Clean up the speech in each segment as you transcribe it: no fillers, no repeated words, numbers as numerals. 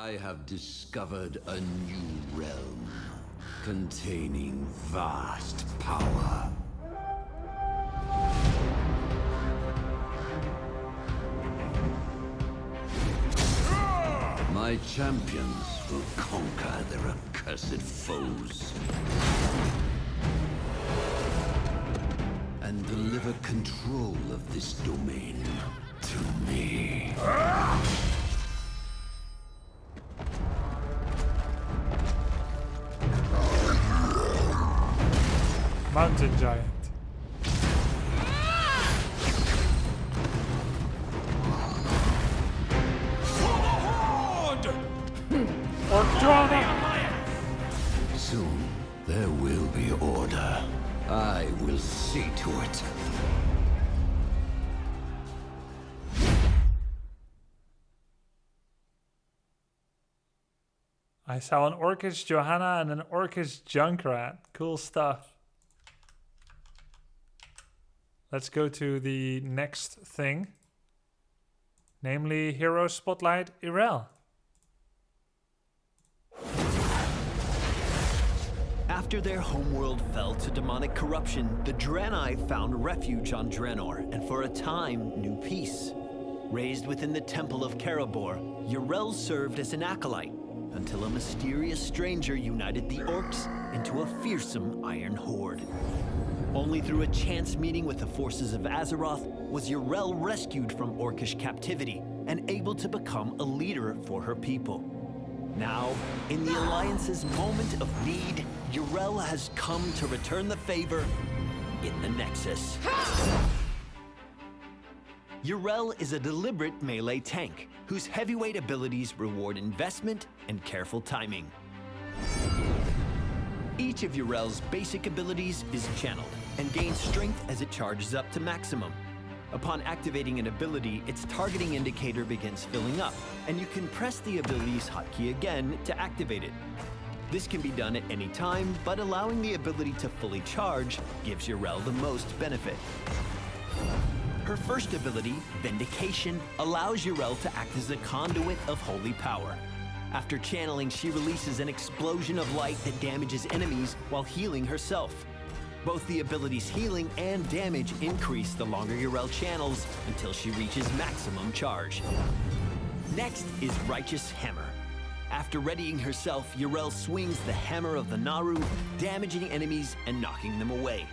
I have discovered a new realm containing vast power. My champions will conquer their accursed foes and deliver control of this domain to me. Mountain giant. Soon, there will be order. I will see to it. I saw an Orcish Johanna and an Orcish Junkrat. Cool stuff. Let's go to the next thing. Namely, Hero Spotlight Irel. After their homeworld fell to demonic corruption, the Draenei found refuge on Draenor, and for a time, knew peace. Raised within the Temple of Karabor, Yrel served as an acolyte, until a mysterious stranger united the orcs into a fearsome iron horde. Only through a chance meeting with the forces of Azeroth was Yrel rescued from orcish captivity and able to become a leader for her people. Now, in the Alliance's moment of need, Yrel has come to return the favor in the Nexus. Yrel is a deliberate melee tank, whose heavyweight abilities reward investment and careful timing. Each of Yrel's basic abilities is channeled and gains strength as it charges up to maximum. Upon activating an ability, its targeting indicator begins filling up, and you can press the ability's hotkey again to activate it. This can be done at any time, but allowing the ability to fully charge gives Yrel the most benefit. Her first ability, Vindication, allows Yrel to act as a conduit of holy power. After channeling, she releases an explosion of light that damages enemies while healing herself. Both the ability's healing and damage increase the longer Yrel channels until she reaches maximum charge. Next is Righteous Hammer. After readying herself, Yrel swings the Hammer of the Naru, damaging enemies and knocking them away.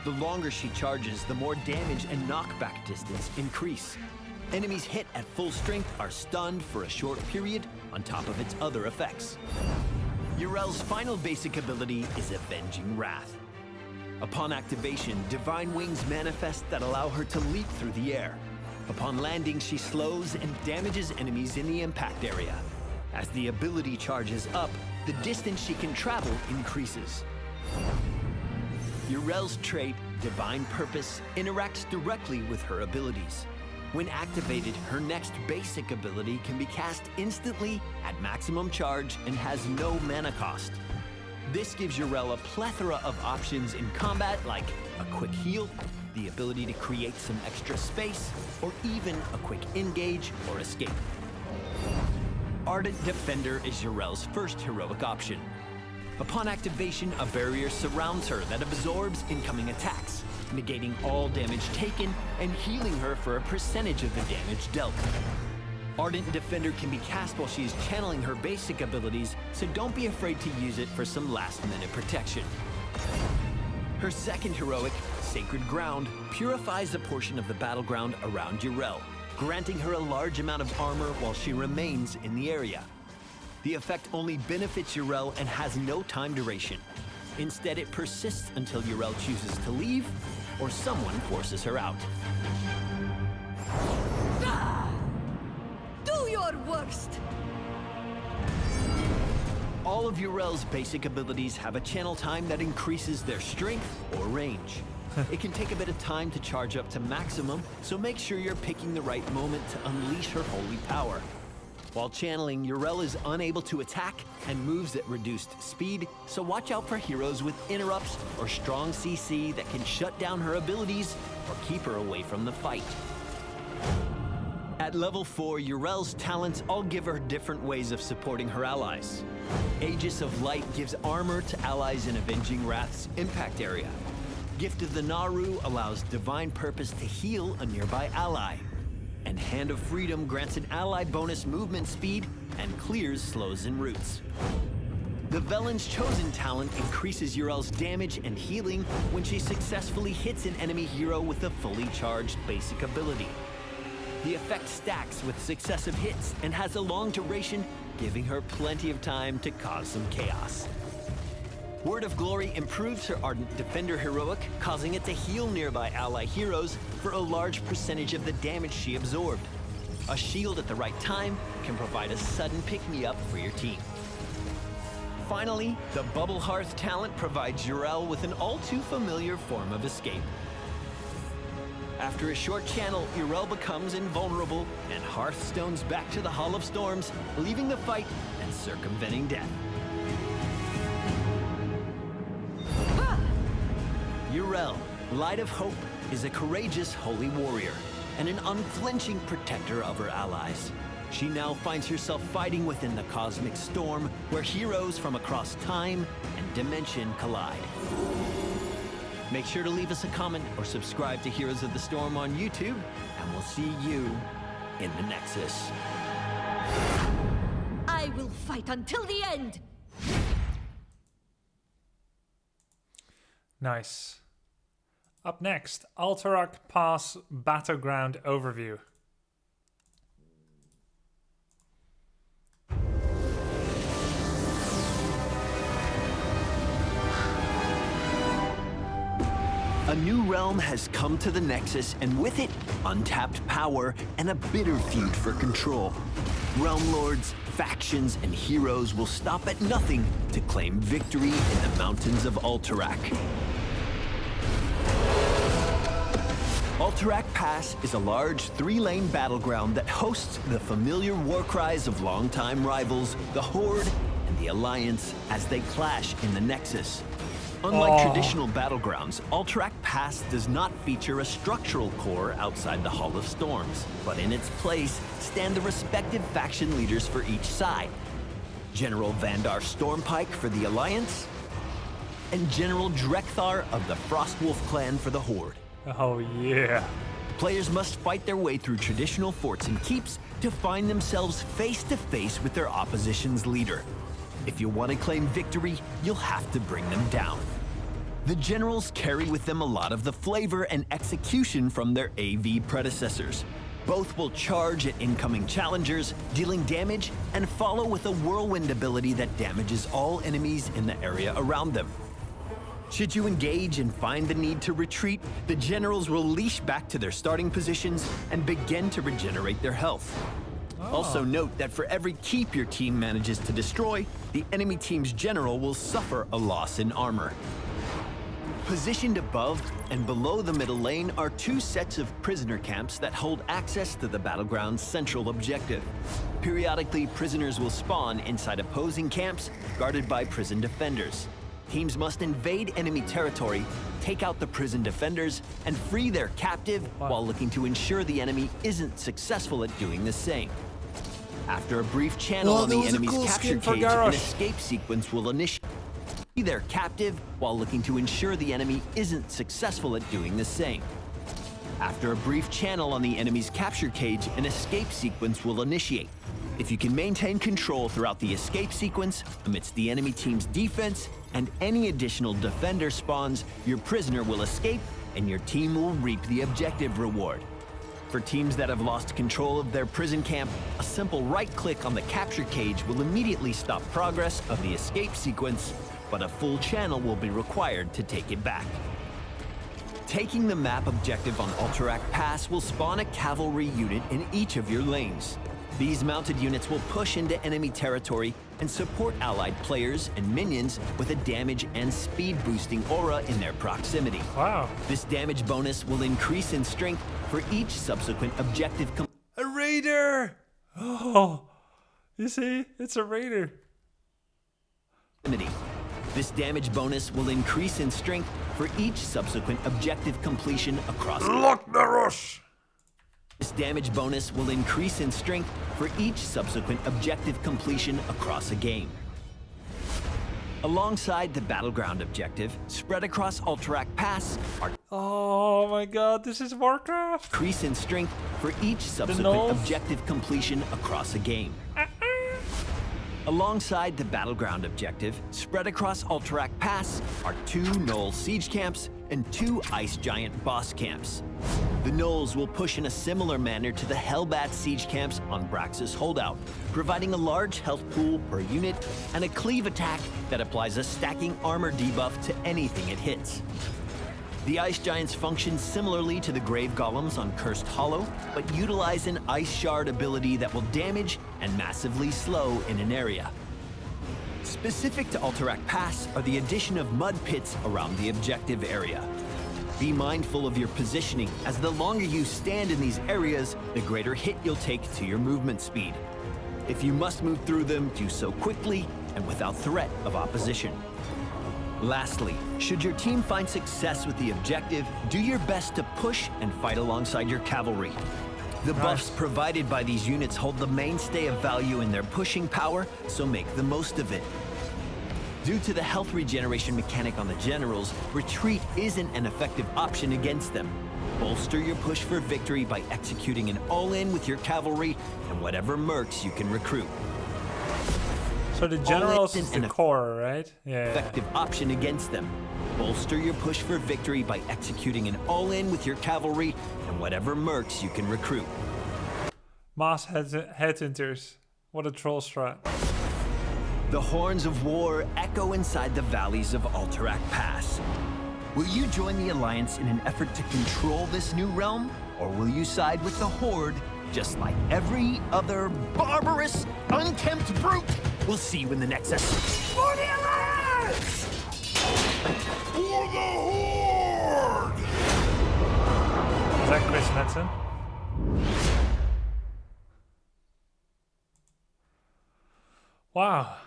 The longer she charges, the more damage and knockback distance increase. Enemies hit at full strength are stunned for a short period on top of its other effects. Yrel's final basic ability is Avenging Wrath. Upon activation, Divine Wings manifest that allow her to leap through the air. Upon landing, she slows and damages enemies in the impact area. As the ability charges up, the distance she can travel increases. Yrel's trait, Divine Purpose, interacts directly with her abilities. When activated, her next basic ability can be cast instantly at maximum charge and has no mana cost. This gives Yrel a plethora of options in combat, like a quick heal, the ability to create some extra space, or even a quick engage or escape. Ardent Defender is Yrel's first heroic option. Upon activation, a barrier surrounds her that absorbs incoming attacks, negating all damage taken and healing her for a percentage of the damage dealt. Ardent Defender can be cast while she is channeling her basic abilities, so don't be afraid to use it for some last-minute protection. Her second heroic, Sacred Ground, purifies a portion of the battleground around Yrel, granting her a large amount of armor while she remains in the area. The effect only benefits Yrel and has no time duration. Instead, it persists until Yrel chooses to leave or someone forces her out. Do your worst! All of Yrel's basic abilities have a channel time that increases their strength or range. It can take a bit of time to charge up to maximum, so make sure you're picking the right moment to unleash her holy power. While channeling, Yrel is unable to attack and moves at reduced speed, so watch out for heroes with interrupts or strong CC that can shut down her abilities or keep her away from the fight. At At level 4, Urel's talents all give her different ways of supporting her allies. Aegis of Light gives armor to allies in Avenging Wrath's impact area. Gift of the Naru allows divine purpose to heal a nearby ally. And Hand of Freedom grants an ally bonus movement speed and clears slows and roots. The Velen's Chosen talent increases Urel's damage and healing when she successfully hits an enemy hero with a fully charged basic ability. The effect stacks with successive hits and has a long duration, giving her plenty of time to cause some chaos. Word of Glory improves her Ardent Defender heroic, causing it to heal nearby ally heroes for a large percentage of the damage she absorbed. A shield at the right time can provide a sudden pick-me-up for your team. Finally, the Bubble Hearth talent provides Urel with an all-too-familiar form of escape. After a short channel, Urel becomes invulnerable and hearthstones back to the Hall of Storms, leaving the fight and circumventing death. Urel, Light of Hope, is a courageous holy warrior and an unflinching protector of her allies. She now finds herself fighting within the cosmic storm where heroes from across time and dimension collide. Make sure to leave us a comment or subscribe to Heroes of the Storm on YouTube, and we'll see you in the Nexus. I will fight until the end! Nice. Up next, Alterac Pass Battleground Overview. A new realm has come to the Nexus, and with it, untapped power and a bitter feud for control. Realm lords, factions, and heroes will stop at nothing to claim victory in the mountains of Alterac. Alterac Pass is a large three-lane battleground that hosts the familiar war cries of longtime rivals, the Horde and the Alliance, as they clash in the Nexus. Unlike traditional battlegrounds, Alterac Pass does not feature a structural core outside the Hall of Storms, but in its place stand the respective faction leaders for each side. General Vandar Stormpike for the Alliance, and General Drekthar of the Frostwolf clan for the Horde. Oh yeah. Players must fight their way through traditional forts and keeps to find themselves face to face with their opposition's leader. If you want to claim victory, you'll have to bring them down. The generals carry with them a lot of the flavor and execution from their AV predecessors. Both will charge at incoming challengers, dealing damage, and follow with a whirlwind ability that damages all enemies in the area around them. Should you engage and find the need to retreat, the generals will leash back to their starting positions and begin to regenerate their health. Also note that for every keep your team manages to destroy, the enemy team's general will suffer a loss in armor. Positioned above and below the middle lane are two sets of prisoner camps that hold access to the battleground's central objective. Periodically, prisoners will spawn inside opposing camps guarded by prison defenders. Teams must invade enemy territory, take out the prison defenders, and free their captive while looking to ensure the enemy isn't successful at doing the same. After a brief channel on the enemy's capture cage, an escape sequence will initiate. Their captive while looking to ensure the enemy isn't successful at doing the same. After a brief channel on the enemy's capture cage, an escape sequence will initiate. If you can maintain control throughout the escape sequence, amidst the enemy team's defense, and any additional defender spawns, your prisoner will escape and your team will reap the objective reward. For teams that have lost control of their prison camp, a simple right-click on the capture cage will immediately stop progress of the escape sequence, but a full channel will be required to take it back. Taking the map objective on Alterac Pass will spawn a cavalry unit in each of your lanes. These mounted units will push into enemy territory and support allied players and minions with a damage and speed boosting aura in their proximity. Wow. This damage bonus will increase in strength for each subsequent objective. A raider! Oh, you see, it's a raider. This damage bonus will increase in strength for each subsequent objective completion across. Lock the rush! This damage bonus will increase in strength for each subsequent objective completion across a game. Alongside the Battleground objective, spread across Alterac Pass are Oh my god, this is Warcraft! increase in strength for each subsequent objective completion across a game. Alongside the Battleground objective, spread across Alterac Pass are 2 Gnoll siege camps and 2 Ice Giant boss camps. The Gnolls will push in a similar manner to the Hellbat siege camps on Brax's Holdout, providing a large health pool per unit and a cleave attack that applies a stacking armor debuff to anything it hits. The Ice Giants function similarly to the Grave Golems on Cursed Hollow, but utilize an Ice Shard ability that will damage and massively slow in an area. Specific to Alterac Pass are the addition of mud pits around the objective area. Be mindful of your positioning, as the longer you stand in these areas, the greater hit you'll take to your movement speed. If you must move through them, do so quickly and without threat of opposition. Lastly, should your team find success with the objective, do your best to push and fight alongside your cavalry. The buffs provided by these units hold the mainstay of value in their pushing power, so make the most of it. Due to the health regeneration mechanic on the generals, retreat isn't an effective option against them. Bolster your push for victory by executing an all-in with your cavalry and whatever mercs you can recruit. So the generals is the core, right? Yeah. Effective option against them. Bolster your push for victory by executing an all-in with your cavalry and whatever mercs you can recruit. Mass headhunters. What a troll strat. The horns of war echo inside the valleys of Alterac Pass. Will you join the Alliance in an effort to control this new realm? Or will you side with the Horde, just like every other barbarous, unkempt brute? We'll see you in the next session. For the Alliance! For the Horde! Is that Chris Metzen? Wow.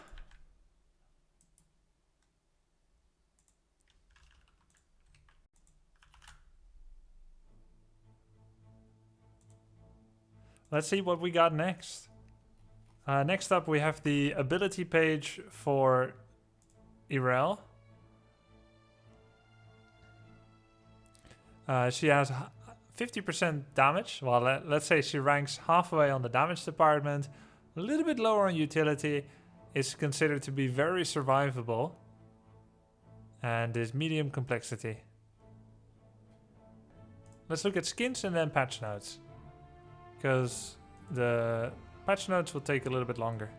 Let's see what we got next. Next up, we have the ability page for Irel. She has 50% damage. Well, let's say she ranks halfway on the damage department, a little bit lower on utility, is considered to be very survivable, and is medium complexity. Let's look at skins and then patch notes, because the patch notes will take a little bit longer.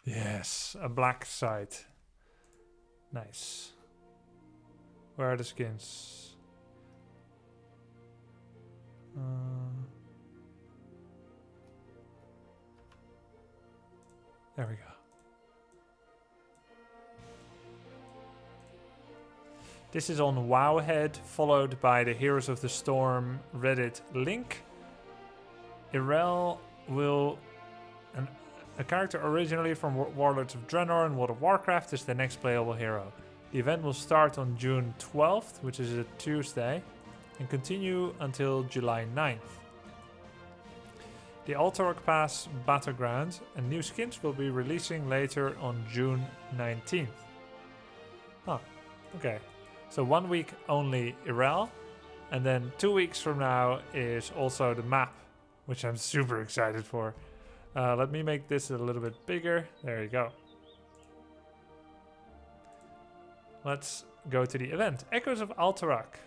Yes, a black side. Nice. Where are the skins? There we go. This is on Wowhead, followed by the Heroes of the Storm Reddit link. Irel will... A character originally from Warlords of Draenor and World of Warcraft is the next playable hero. The event will start on June 12th, which is a Tuesday, and continue until July 9th. The Alterac Pass Battleground and new skins will be releasing later on June 19th. Huh, okay. So 1 week only Irel, and then 2 weeks from now is also the map, which I'm super excited for. Let me make this a little bit bigger. There you go. Let's go to the event. Echoes of Alterac.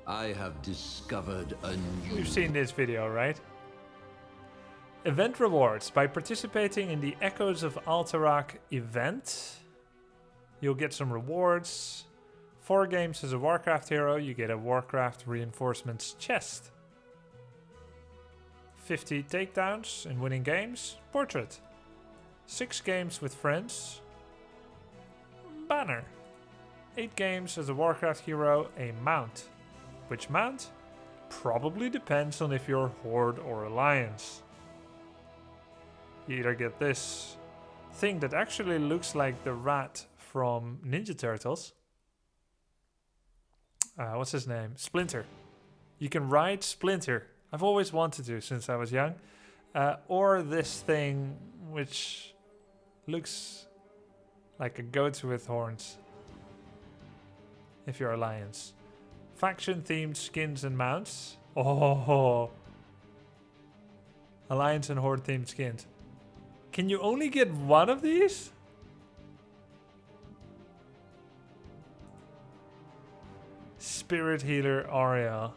I have discovered a new... We've seen this video, right? Event rewards. By participating in the Echoes of Alterac event, you'll get some rewards. 4 games as a Warcraft hero, you get a Warcraft reinforcements chest. 50 takedowns in winning games, portrait. 6 games with friends, banner. 8 games as a Warcraft hero, a mount. Which mount? Probably depends on if you're Horde or Alliance. You either get this thing that actually looks like the rat from Ninja Turtles. What's his name? Splinter. You can ride Splinter. I've always wanted to since I was young. Or this thing which looks like a goat with horns. If you're Alliance. Faction themed skins and mounts. Oh. Alliance and Horde themed skins. Can you only get one of these? Spirit Healer Ariel.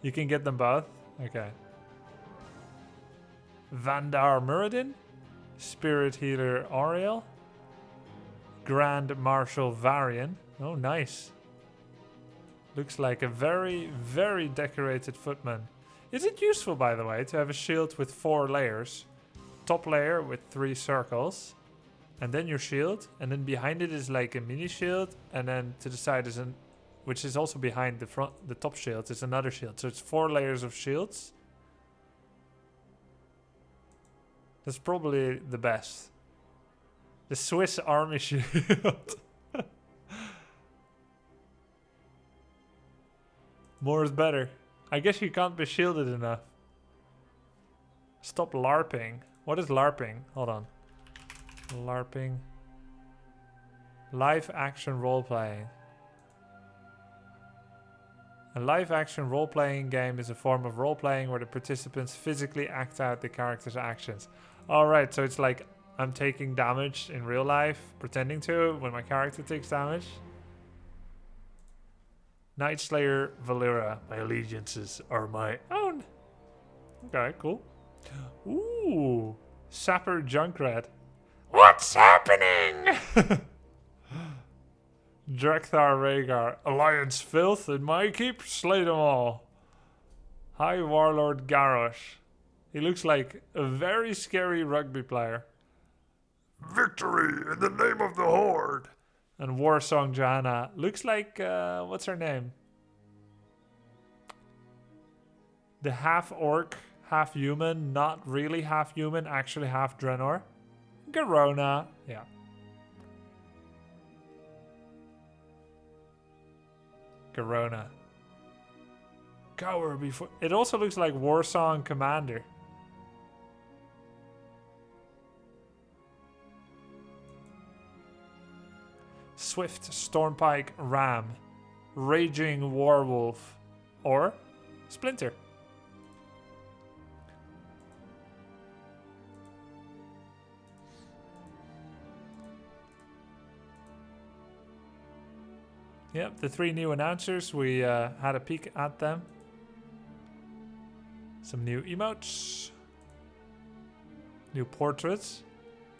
You can get them both? Okay. Vandar Muradin. Spirit Healer Ariel. Grand Marshal Varian. Oh, nice. Looks like a very, very decorated footman. Is it useful, by the way, to have a shield with 4 layers? Top layer with 3 circles. And then your shield. And then behind it is like a mini shield. And then to the side is an... which is also behind the top shield is another shield. So it's 4 layers of shields. That's probably the best. The Swiss Army shield. More is better. I guess you can't be shielded enough. Stop LARPing. What is LARPing? Hold on. LARPing. Live action role playing. A live action role playing game is a form of role playing where the participants physically act out the character's actions. Alright, so it's like I'm taking damage in real life, pretending to when my character takes damage. Night Slayer Valera. My allegiances are my own. Okay, cool. Ooh. Sapper Junkrat. What's happening? Drekthar Rhaegar. Alliance filth in my keep. Slay them all. High Warlord Garrosh. He looks like a very scary rugby player. Victory in the name of the Horde. And Warsong Johanna. Looks like, what's her name? The half orc, half human, not really half human, actually half Draenor. Garona. Yeah. Garona. Cower before... It also looks like Warsong Commander. Swift Stormpike Ram. Raging Warwolf. Or Splinter. Yep, the 3 new announcers, we had a peek at them. Some new emotes. New portraits.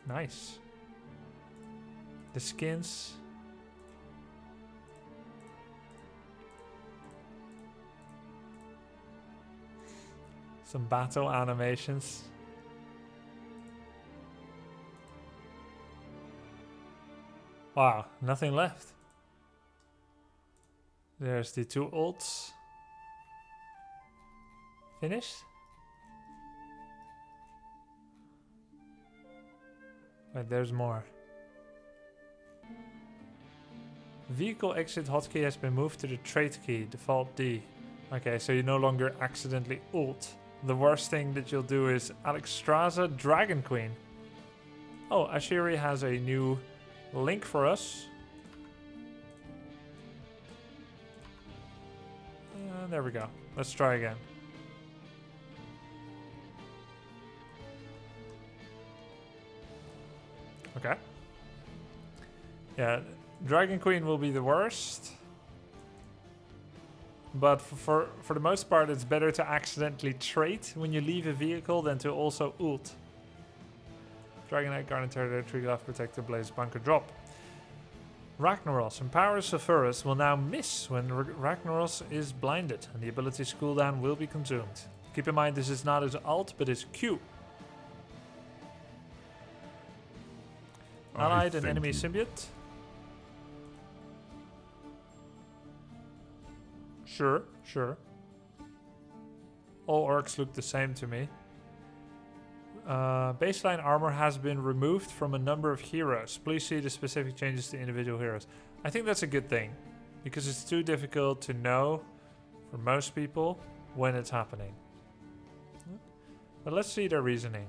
Nice. The skins. Some battle animations. Wow, nothing left. There's the 2 ults. Finished? Wait, there's more. Vehicle exit hotkey has been moved to the trait key, default D. Okay, so you no longer accidentally ult. The worst thing that you'll do is Alexstrasza Dragon Queen. Oh, Ashiri has a new link for us. There we go. Let's try again. Okay. Yeah, Dragon Queen will be the worst. But for the most part, it's better to accidentally trait when you leave a vehicle than to also ult. Dragonite, Garnet Terrier, Triglav, Protector, Blaze, Bunker, Drop. Ragnaros. Empower Sephiroth will now miss when Ragnaros is blinded, and the ability's cooldown will be consumed. Keep in mind this is not his ult, but his Q. Allied and enemy symbiote. Sure, sure. All orcs look the same to me. Baseline armor has been removed from a number of heroes. Please see the specific changes to individual heroes. I think that's a good thing, because it's too difficult to know for most people when it's happening. But let's see their reasoning.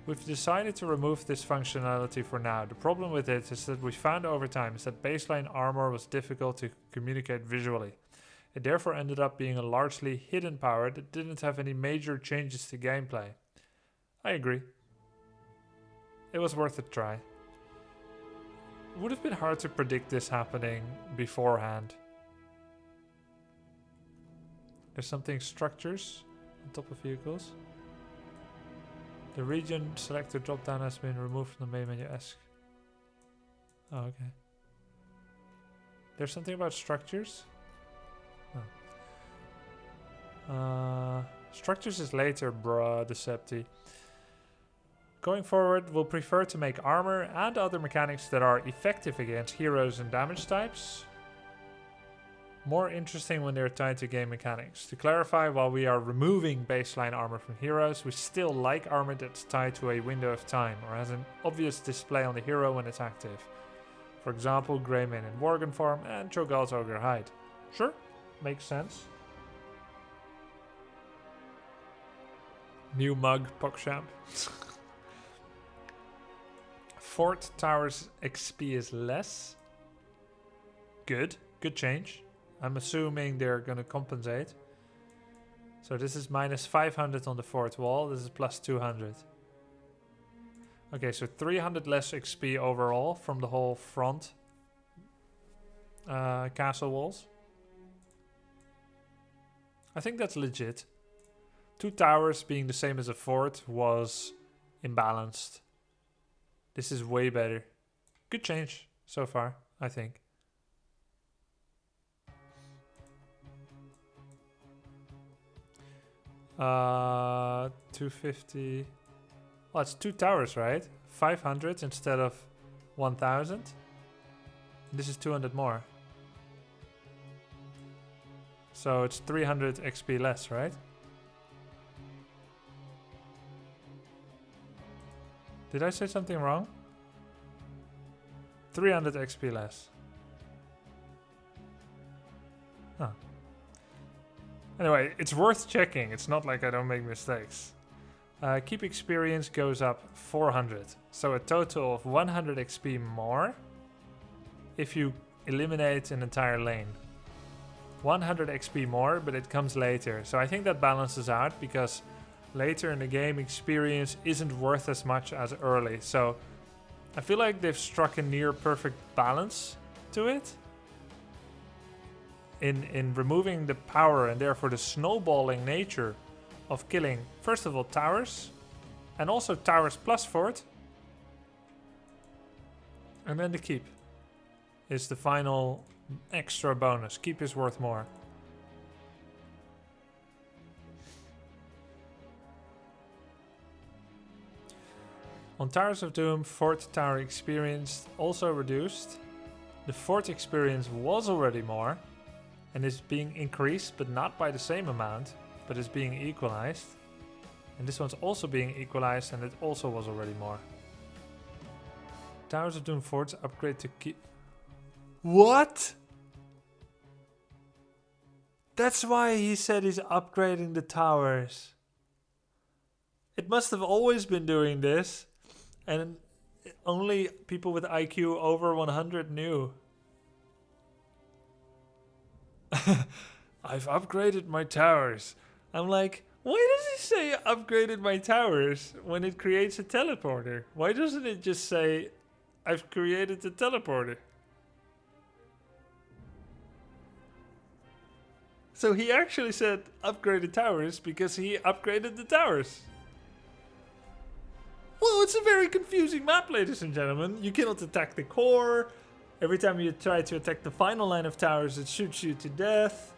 We've decided to remove this functionality for now. The problem with it is that we found over time is that baseline armor was difficult to communicate visually. It therefore ended up being a largely hidden power that didn't have any major changes to gameplay. I agree. It was worth a try. It would have been hard to predict this happening beforehand. There's something structures on top of vehicles. The region selector drop-down has been removed from the main menu. Oh, okay. There's something about structures? Oh. Structures is later, bruh, Decepti. Going forward, we'll prefer to make armor and other mechanics that are effective against heroes and damage types more interesting when they're tied to game mechanics. To clarify, while we are removing baseline armor from heroes, we still like armor that's tied to a window of time or has an obvious display on the hero when it's active. For example, Greymane in Worgen form and Cho'Gall's Ogre Hide. Sure, makes sense. New mug, PogChamp. Fort Towers XP is less. Good change. I'm assuming they're going to compensate. So this is minus 500 on the fort wall. This is plus 200. Okay, so 300 less XP overall from the whole front castle walls. I think that's legit. 2 towers being the same as a fort was imbalanced. This is way better. Good change so far, I think. Uh, 250. Well, it's 2 towers, right? 500 instead of 1000. This is 200 more. So it's 300 XP less, right? Did I say something wrong? 300 XP less. Huh. Anyway, it's worth checking. It's not like I don't make mistakes. Keep experience goes up 400. So a total of 100 XP more if you eliminate an entire lane. 100 XP more, but it comes later. So I think that balances out because later in the game experience isn't worth as much as early. So I feel like they've struck a near perfect balance to it. In removing the power and therefore the snowballing nature of killing, first of all, towers, and also towers plus fort. And then the keep is the final extra bonus. Keep is worth more. On Towers of Doom, Fort Tower experience also reduced. The fort experience was already more and is being increased, but not by the same amount, but is being equalized. And this one's also being equalized and it also was already more. Towers of Doom forts upgrade to keep. What? That's why he said he's upgrading the towers. It must have always been doing this, and only people with IQ over 100 knew. I've upgraded my towers. I'm like, why does he say upgraded my towers when it creates a teleporter? Why doesn't it just say I've created the teleporter? So he actually said upgraded towers because he upgraded the towers. Well, it's a very confusing map, ladies and gentlemen. You cannot attack the core. Every time you try to attack the final line of towers, it shoots you to death.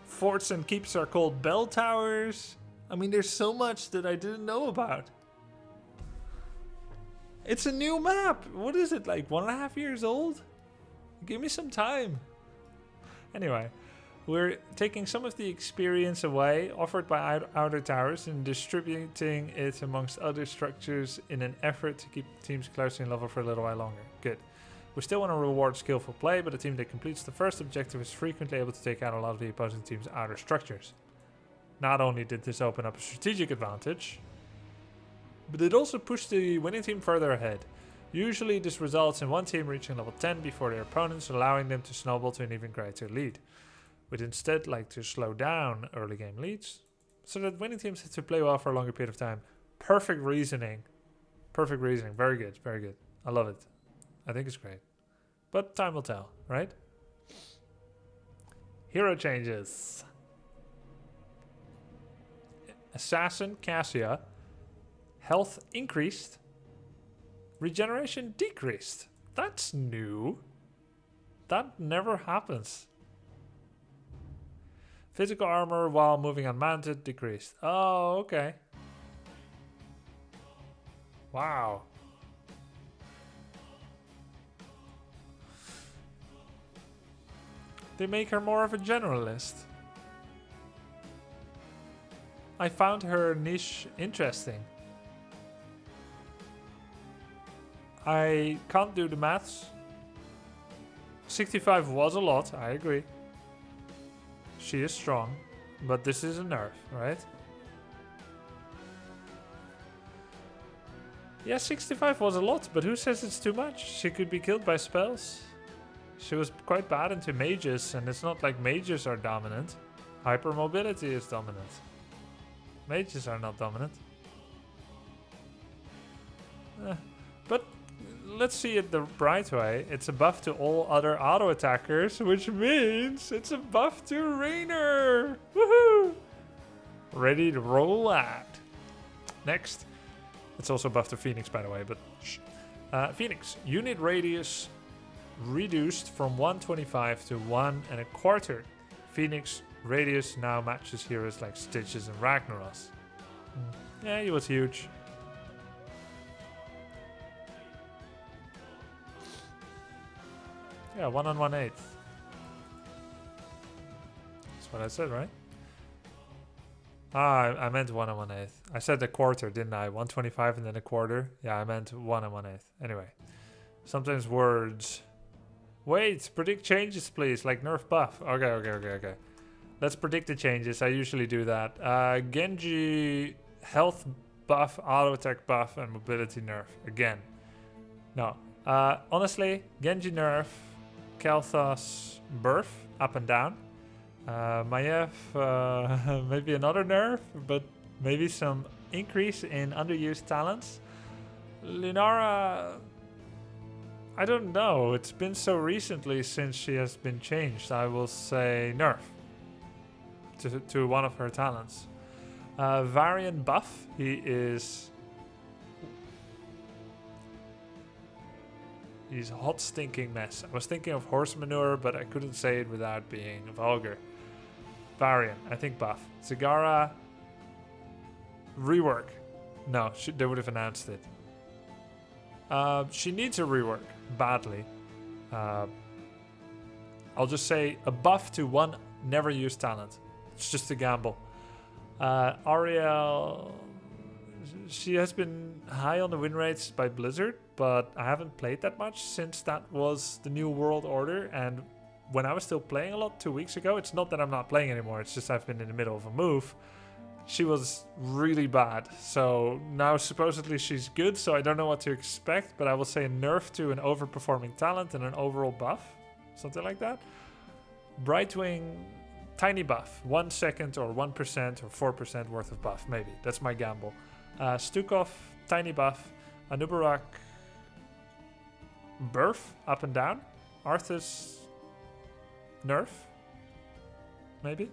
Forts and keeps are called bell towers. I mean, there's so much that I didn't know about. It's a new map. What is it, like 1.5 years old? Give me some time. Anyway, we're taking some of the experience away offered by outer towers and distributing it amongst other structures in an effort to keep teams closely in level for a little while longer. Good. We still want to reward skillful play, but a team that completes the first objective is frequently able to take out a lot of the opposing team's outer structures. Not only did this open up a strategic advantage, but it also pushed the winning team further ahead. Usually this results in one team reaching level 10 before their opponents, allowing them to snowball to an even greater lead. We'd instead like to slow down early game leads, so that winning teams have to play well for a longer period of time. Perfect reasoning. Perfect reasoning. Very good, very good. I love it. I think it's great. But time will tell, right? Hero changes. Assassin Cassia. Health increased. Regeneration decreased. That's new. That never happens. Physical armor while moving unmounted decreased. Oh, okay. Wow. They make her more of a generalist. I found her niche interesting. I can't do the maths. 65 was a lot, I agree. She is strong, but this is a nerf, right? Yeah, 65 was a lot, but who says it's too much? She could be killed by spells. She was quite bad into mages, and it's not like mages are dominant. Hypermobility is dominant. Mages are not dominant. But let's see it the bright way. It's a buff to all other auto attackers, which means it's a buff to Raynor. Woohoo! Ready to roll out. Next. It's also a buff to Phoenix, by the way, but shh. Phoenix. Unit radius reduced from 125 to 1.25. Phoenix radius now matches heroes like Stitches and Ragnaros. Yeah, he was huge. Yeah, 1 1/8. That's what I said, right? I meant 1 1/8. I said a quarter, didn't I? 125 and then a quarter. Yeah, I meant 1 1/8. Anyway, sometimes words. Wait, predict changes, please. Like nerf buff. Okay. Let's predict the changes. I usually do that. Genji health buff, auto attack buff, and mobility nerf. Again. No. Honestly, Genji nerf. Kel'Thas burf, up and down. Maiev, maybe another nerf, but maybe some increase in underused talents. Linara, I don't know. It's been so recently since she has been changed. I will say nerf to one of her talents. Varian buff, he's a hot stinking mess. I was thinking of horse manure, but I couldn't say it without being vulgar. Varian, I think buff. Zagara, rework. No, they would have announced it. She needs a rework, badly. I'll just say a buff to one never used talent. It's just a gamble. Ariel, she has been high on the win rates by Blizzard, but I haven't played that much since that was the new world order. And when I was still playing a lot 2 weeks ago, it's not that I'm not playing anymore, it's just I've been in the middle of a move. She was really bad. So now supposedly she's good, so I don't know what to expect, but I will say a nerf to an overperforming talent and an overall buff. Something like that. Brightwing, tiny buff. 1 second or 1% or 4% worth of buff, maybe. That's my gamble. Stukov, tiny buff. Anubarak, burf, up and down. Arthas, nerf, maybe.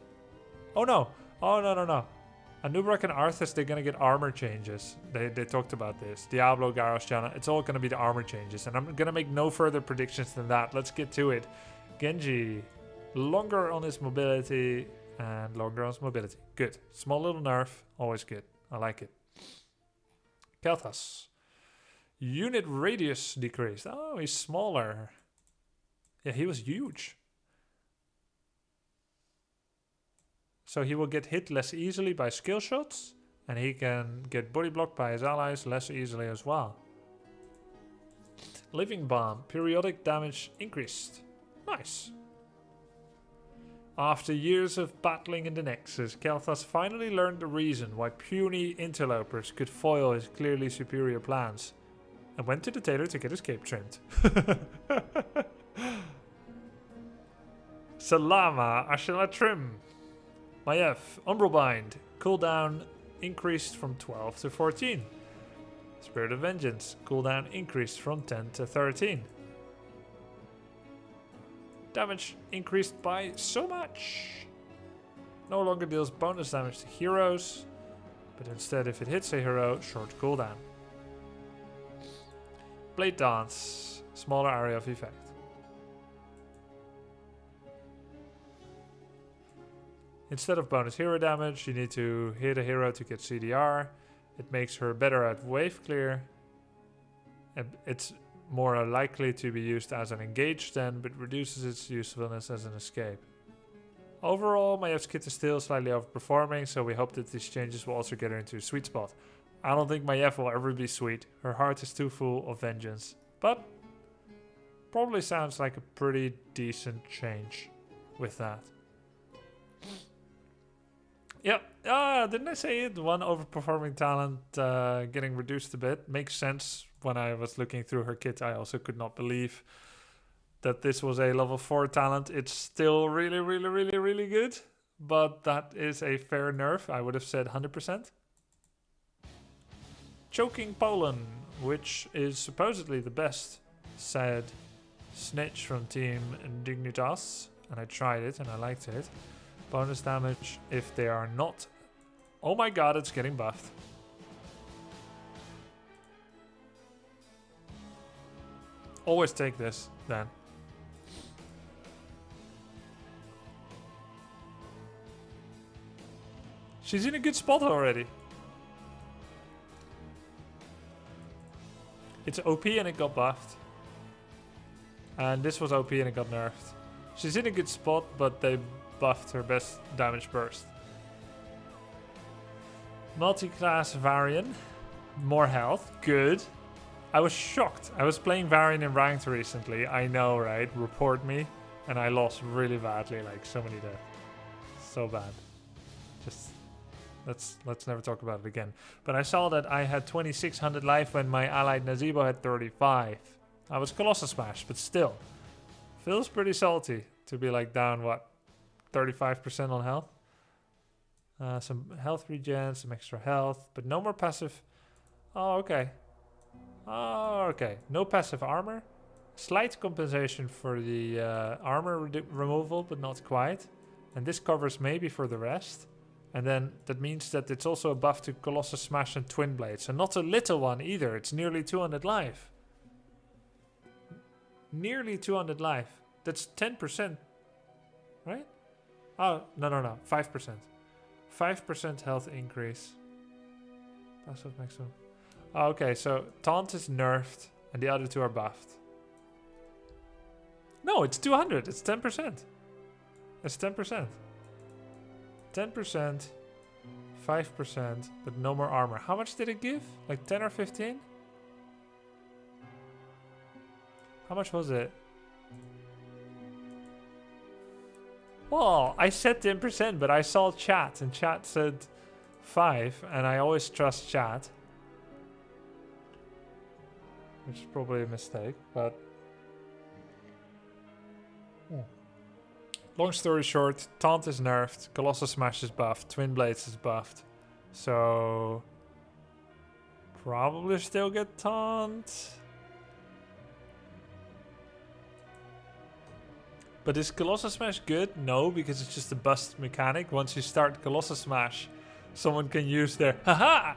Oh no. Anubarak and Arthas, they're gonna get armor changes. They talked about this. Diablo, Garros, Janna, it's all gonna be the armor changes. And I'm gonna make no further predictions than that. Let's get to it. Genji, longer on his mobility and longer on his mobility. Good. Small little nerf, always good. I like it. Kel'Thas, unit radius decreased. Oh, he's smaller. Yeah, he was huge. So he will get hit less easily by skill shots, and he can get body blocked by his allies less easily as well. Living Bomb, periodic damage increased. Nice. After years of battling in the Nexus, Kel'Thas finally learned the reason why puny interlopers could foil his clearly superior plans, and went to the tailor to get his cape trimmed. Salama Ashela Trim. Maiev, Umbral cooldown increased from 12 to 14. Spirit of Vengeance, cooldown increased from 10 to 13. Damage increased by so much. No longer deals bonus damage to heroes, but instead if it hits a hero, short cooldown. Blade Dance, smaller area of effect. Instead of bonus hero damage, you need to hit a hero to get CDR. It makes her better at wave clear. And it's more likely to be used as an engage then, but reduces its usefulness as an escape. Overall, Maiev's kit is still slightly overperforming, so we hope that these changes will also get her into a sweet spot. I don't think Maiev will ever be sweet. Her heart is too full of vengeance. But probably sounds like a pretty decent change with that. Yeah, didn't I say it? One overperforming talent getting reduced a bit. Makes sense. When I was looking through her kit, I also could not believe that this was a level 4 talent. It's still really, really, really, really good. But that is a fair nerf. I would have said 100%. Choking Poland, which is supposedly the best, said Snitch from Team Dignitas. And I tried it and I liked it. Bonus damage if they are not... Oh my god, it's getting buffed. Always take this, then. She's in a good spot already. It's OP and it got buffed. And this was OP and it got nerfed. She's in a good spot, but they buffed her best damage burst. Multi-class Varian. More health. Good. I was shocked. I was playing Varian in Ranked recently. I know, right? Report me. And I lost really badly. Like, so many deaths. So bad. Just... Let's never talk about it again. But I saw that I had 2600 life when my allied Nazeebo had 35. I was Colossus Smash, but still. Feels pretty salty to be like down, what? 35% on health. Some health regen, some extra health, but no more passive. Oh, okay. Oh, okay. No passive armor. Slight compensation for the armor removal, but not quite. And this covers maybe for the rest. And then that means that it's also a buff to Colossus Smash and Twin Blades. And not a little one either. It's nearly 200 life. Nearly 200 life. That's 10%. Right? Oh, no. 5%. 5% health increase. Passive maximum. Oh, okay, so Taunt is nerfed and the other two are buffed. No, it's 200. It's 10%. It's 10%. 10%. 5%. But no more armor. How much did it give? Like 10 or 15? How much was it? Well, I said 10%, but I saw chat, and chat said 5, and I always trust chat. Which is probably a mistake, but... Yeah. Long story short, Taunt is nerfed, Colossus Smash is buffed, Twin Blades is buffed. So... probably still get Taunt. But is Colossus Smash good? No, because it's just a bust mechanic. Once you start Colossus Smash, someone can use their haha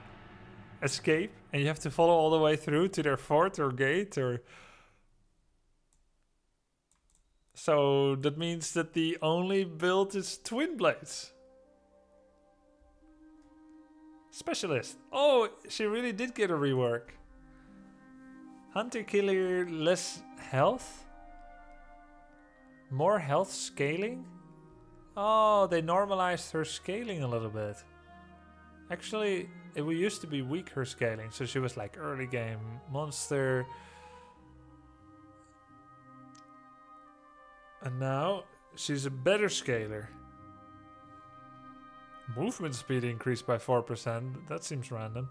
escape, and you have to follow all the way through to their fort or gate or... So that means that the only build is Twin Blades. Specialist. Oh, she really did get a rework. Hunter Killer, less health? More health scaling? Oh, they normalized her scaling a little bit. Actually, it used to be weak, her scaling. So she was like early game monster. And now she's a better scaler. Movement speed increased by 4%. That seems random.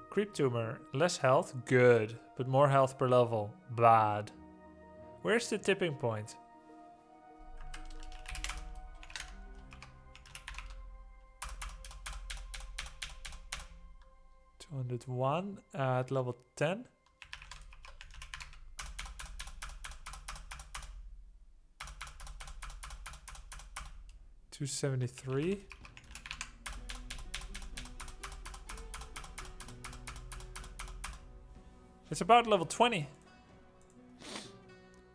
Creep tumor. Less health. Good. But more health per level. Bad. Where's the tipping point? $201 at level 10. $273. It's about level 20.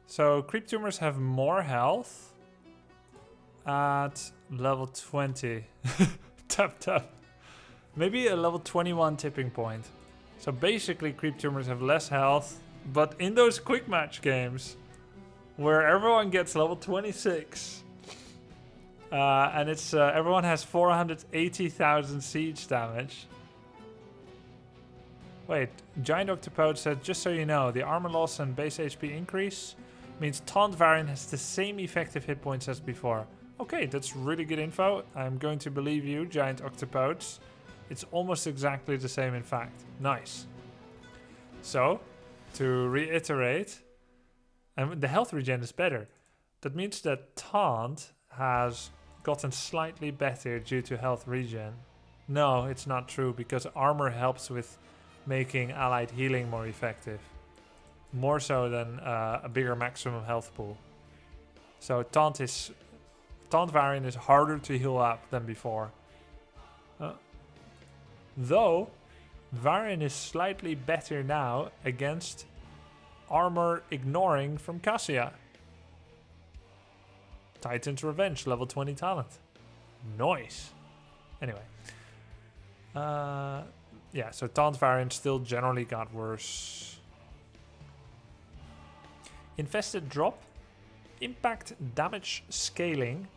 So creep tumors have more health at level 20. Tap tap. Maybe a level 21 tipping point. So basically creep tumors have less health, but in those quick match games where everyone gets level 26 and it's everyone has 480,000 siege damage. Wait, Giant Octopode said, just so you know, the armor loss and base HP increase means Taunt variant has the same effective hit points as before. Okay, that's really good info. I'm going to believe you, Giant Octopodes. It's almost exactly the same in fact. Nice. So, to reiterate, and the health regen is better. That means that Taunt has gotten slightly better due to health regen. No, it's not true, because armor helps with making allied healing more effective. More so than a bigger maximum health pool. So Taunt variant is harder to heal up than before. Though, variant is slightly better now against armor ignoring from Cassia. Titan's Revenge, level 20 talent. Nice. Anyway. Yeah, so Taunt variant still generally got worse. Infested drop. Impact damage scaling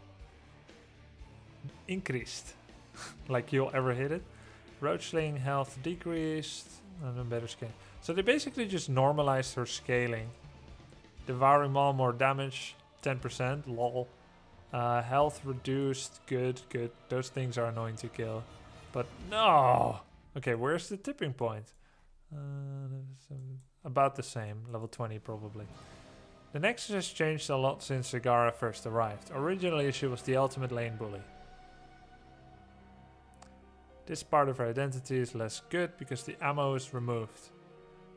increased. Like you'll ever hit it. Roachling health decreased. And a better scale. So they basically just normalized her scaling. Devouring Maw more damage. 10%. Lol. Health reduced. Good, good. Those things are annoying to kill. But no! Okay, where's the tipping point? About the same. Level 20 probably. The Nexus has changed a lot since Zagara first arrived. Originally she was the ultimate lane bully. This part of her identity is less good because the ammo is removed.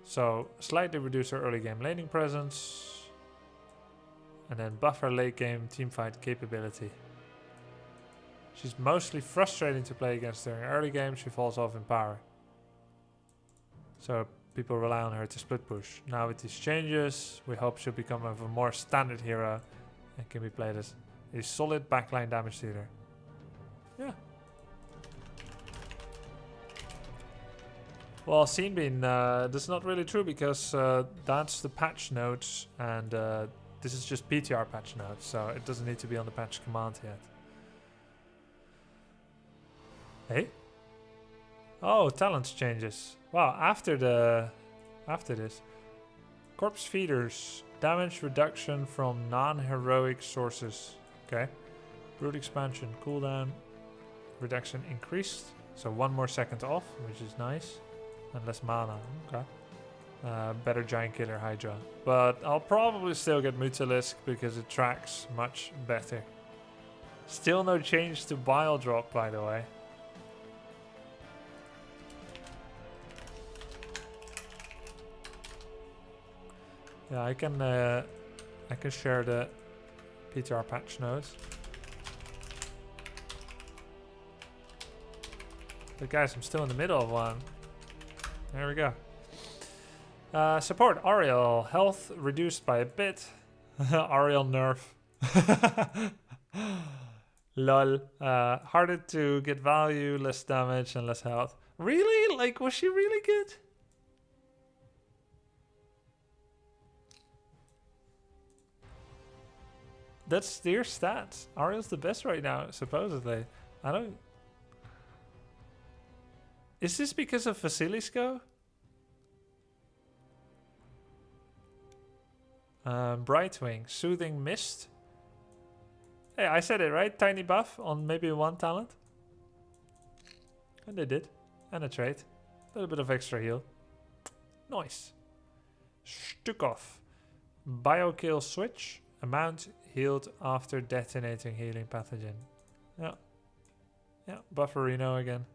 So slightly reduce her early game laning presence. And then buff her late game teamfight capability. She's mostly frustrating to play against during early game. She falls off in power. So people rely on her to split push. Now with these changes, we hope she'll become a more standard hero and can be played as a solid backline damage dealer. Yeah. Well, Bean, that's not really true because that's the patch notes and this is just PTR patch notes, so it doesn't need to be on the patch command yet. Hey? Oh, talents changes. Wow, after this. Corpse feeders. Damage reduction from non-heroic sources. Okay. Brute expansion. Cooldown. Reduction increased. So 1 more second off, which is nice. And less mana. Okay. Better Giant Killer Hydra. But I'll probably still get Mutalisk because it tracks much better. Still no change to Bile Drop, by the way. Yeah, I can share the PTR patch notes. But guys, I'm still in the middle of one. There we go. Support Ariel. Health reduced by a bit. Ariel nerf. Lol. Harder to get value, less damage, and less health. Really? Like, was she really good? That's their stats. Ariel's the best right now, supposedly. I don't... Is this because of Vasilisco? Brightwing, Soothing Mist. Hey, I said it right. Tiny buff on maybe one talent. And they did. And a trait. A little bit of extra heal. Nice. Stukov. Biokill switch. Amount healed after detonating healing pathogen. Yeah. Yeah, Bufferino again.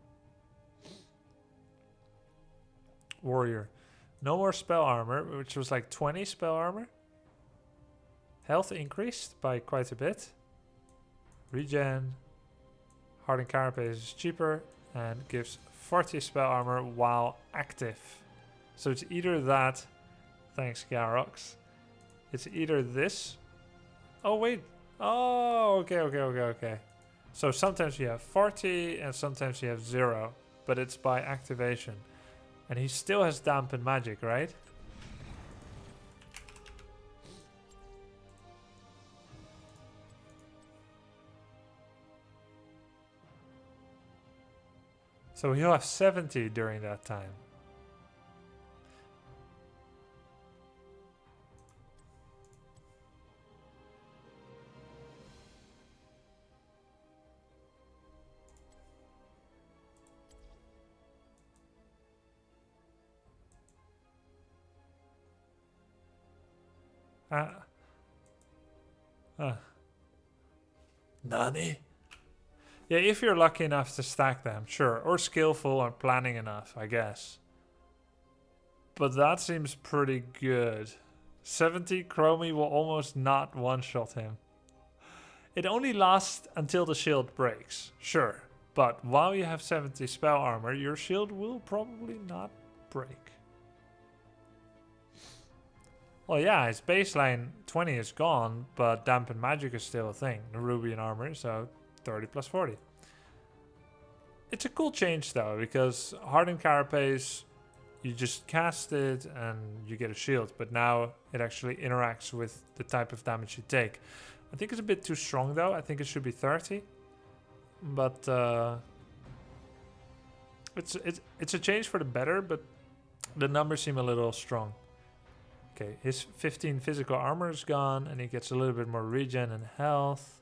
Warrior. No more spell armor, which was like 20 spell armor. Health increased by quite a bit. Regen. Hardened Carapace is cheaper and gives 40 spell armor while active. So it's either that. Thanks, Garox. It's either this. Oh, wait. Oh, okay. So sometimes you have 40 and sometimes you have 0. But it's by activation. And he still has Dampen Magic, right? So he'll have 70 during that time. Nani? Yeah, if you're lucky enough to stack them, sure. Or skillful or planning enough, I guess. But that seems pretty good. 70 Chromie will almost not one-shot him. It only lasts until the shield breaks, sure. But while you have 70 spell armor, your shield will probably not break. Well, yeah, his baseline 20 is gone, but Dampen Magic is still a thing. The Rubian armor, so 30 plus 40. It's a cool change, though, because Hardened Carapace, you just cast it and you get a shield, but now it actually interacts with the type of damage you take. I think it's a bit too strong, though. I think it should be 30. But it's a change for the better, but the numbers seem a little strong. Okay, his 15 physical armor is gone, and he gets a little bit more regen and health.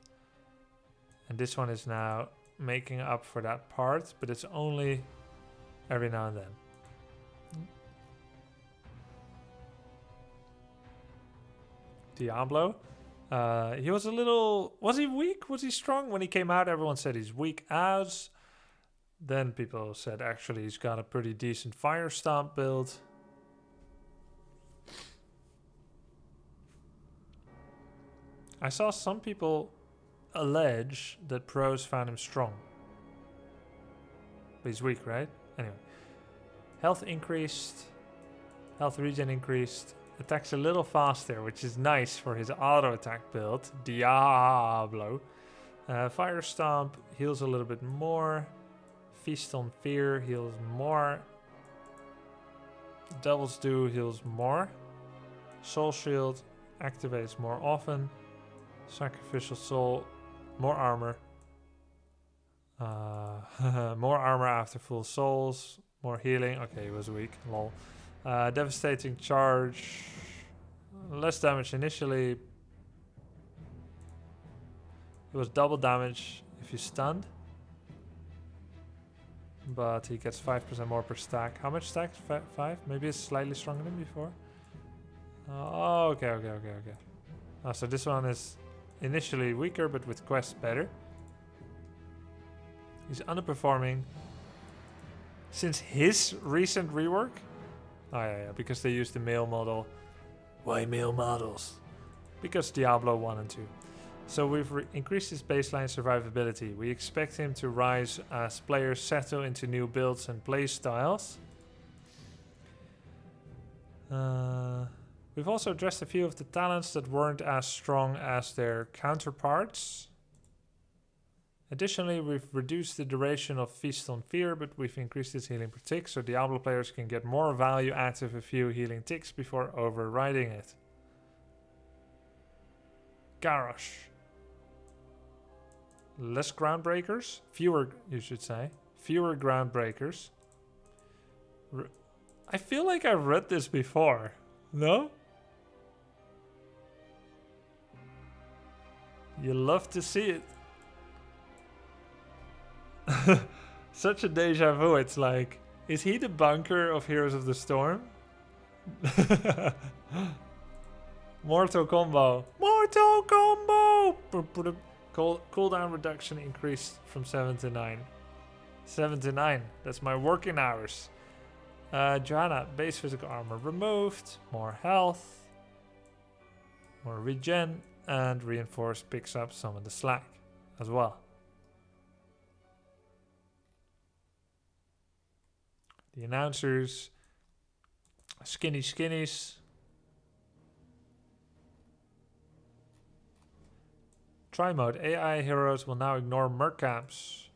And this one is now making up for that part, but it's only every now and then. Diablo. He was a little... Was he weak? Was he strong? When he came out, everyone said he's weak as. Then people said actually he's got a pretty decent Fire Stomp build. I saw some people allege that pros found him strong. But he's weak, right? Anyway. Health increased. Health regen increased. Attacks a little faster, which is nice for his auto attack build. Diablo. Fire Stomp heals a little bit more. Feast on Fear heals more. Devil's Dew heals more. Soul Shield activates more often. Sacrificial Soul, more armor. More armor after full souls. More healing. Okay, he was weak. Lol. Devastating Charge. Less damage initially. It was double damage if you stunned. But he gets 5% more per stack. How much stacks? 5? Maybe it's slightly stronger than before. Oh, okay. Oh, so this one is initially weaker, but with quests better. He's underperforming since his recent rework. Oh yeah, because they used the male model. Why male models? Because Diablo 1 and 2. So we've increased his baseline survivability. We expect him to rise as players settle into new builds and play styles. We've also addressed a few of the talents that weren't as strong as their counterparts. Additionally, we've reduced the duration of Feast on Fear, but we've increased its healing per tick, so Diablo players can get more value out of a few healing ticks before overriding it. Garrosh. less groundbreakers. Fewer, you should say. Fewer groundbreakers. I feel like I've read this before. No? You love to see it. Such a deja vu. It's like, is he the bunker of Heroes of the Storm? Mortal combo. Mortal combo! Cooldown reduction increased from 7 to 9. 7 to 9. That's my working hours. Johanna, base physical armor removed. More health. More regen. And reinforce picks up some of the slack as well. The announcers. Skinny skinnies. Try mode. AI heroes will now ignore merc camps.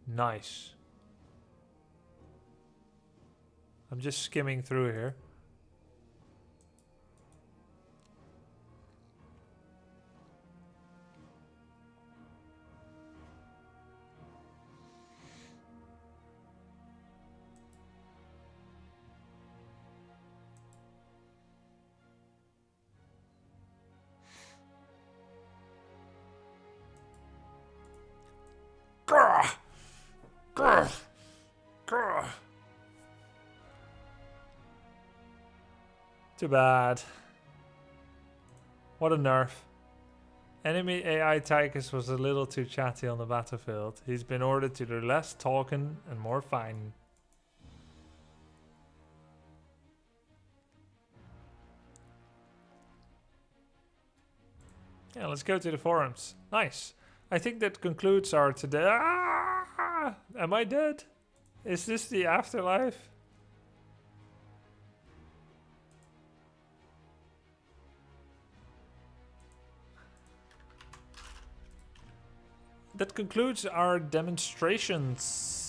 Nice. I'm just skimming through here. Grr! Grr! Grr! Too bad. What a nerf. Enemy AI Tychus was a little too chatty on the battlefield. He's been ordered to do less talking and more fighting. Yeah, let's go to the forums. Nice. I think that concludes our today. Ah! Am I dead? Is this the afterlife? That concludes our demonstrations.